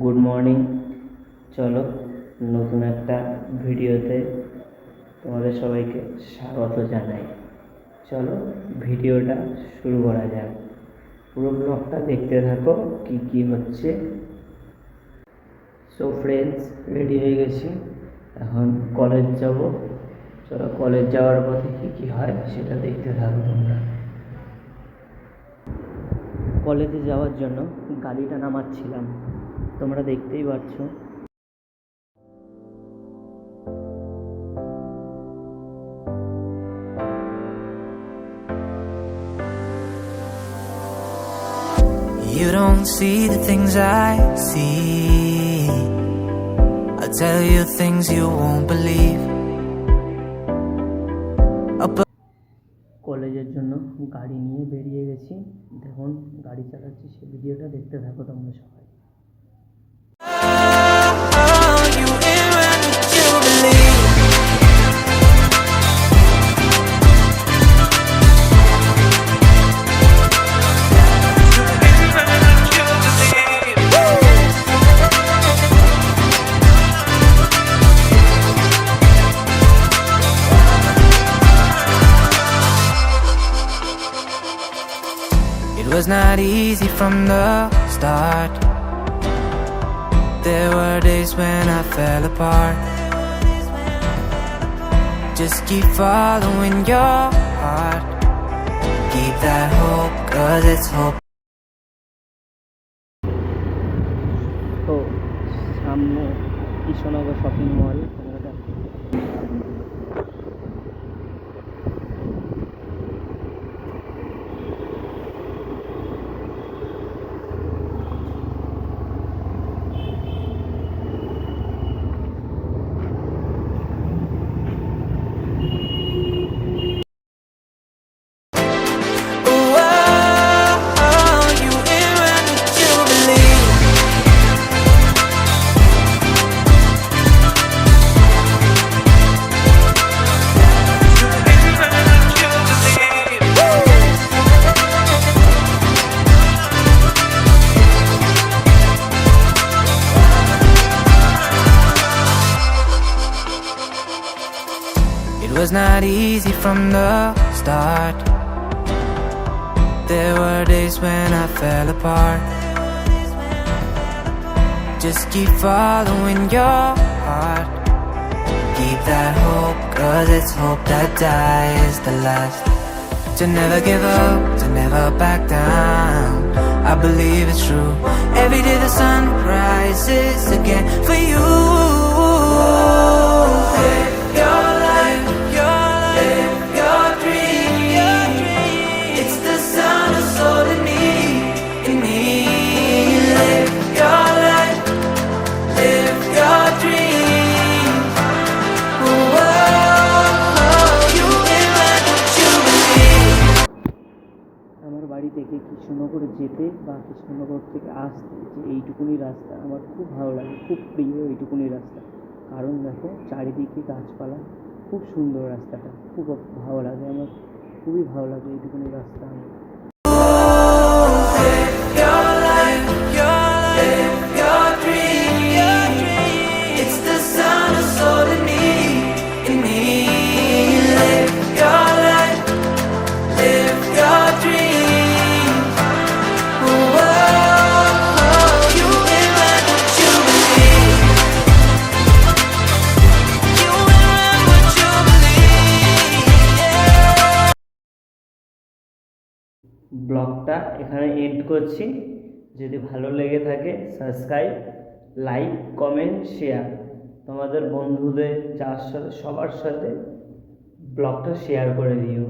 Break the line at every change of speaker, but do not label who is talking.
Good morning. চলো নতুন একটা ভিডিওতে তোমাদের সবাইকে স্বাগত জানাই। চলো ভিডিওটা শুরু করা যাক। পুরো ব্লগটা দেখতে থাকো কি কি হচ্ছে। সো ফ্রেন্ডস, রেডি হয়ে গেছি, এখন কলেজ যাব। চলো কলেজ যাওয়ার পথে কি কি হয় সেটা দেখতে থাকো তোমরা। কলেজে যাওয়ার জন্য গাড়িটা নামাচ্ছিলাম, তোমরা দেখতেই পাচ্ছ।
You don't see the things I see. I'll tell you things you won't believe.
কলেজের জন্য গাড়ি নিয়ে বেরিয়ে গেছি, দেখুন গাড়ি চালাচ্ছি, সে ভিডিওটা দেখতে থাকো তোমরা সবাই।
It was not easy from the start. There were days when I fell apart. Just keep following your heart. Keep that hope, 'cause it's hope.
তো সামনে কৃষ্ণনগর শপিং মল, তোমরা দেখো।
It was not easy from the start. There were days when I fell apart. Just keep following your heart. Keep that hope, 'cause it's hope that dies the last. To never give up, to never back down. I believe it's true. Every day the sun rises again for you. Live your life, live your dream. It's the sun that's holding me, in me. Live your life, live your dream. Whoa, you can learn what you believe.
আমার বাড়ি থেকে কৃষ্ণনগর যেতে বা কৃষ্ণনগর থেকে আসতে যে এইটুকুনি রাস্তা আমার খুব ভালো লাগে, খুব প্রিয় এইটুকুনি রাস্তা। কারণ দেখো চারিদিকে গাছপালা, খুব সুন্দর রাস্তাটা, খুব ভালো লাগে আমার, খুবই ভালো লাগে এইটুকুনি রাস্তা আমার। ব্লগটা এখানে এন্ড করছি। যদি ভালো লেগে থাকে সাবস্ক্রাইব, লাইক, কমেন্ট, শেয়ার, তোমাদের বন্ধুদের যার সাথে সবার সাথে ব্লগটা শেয়ার করে দিও।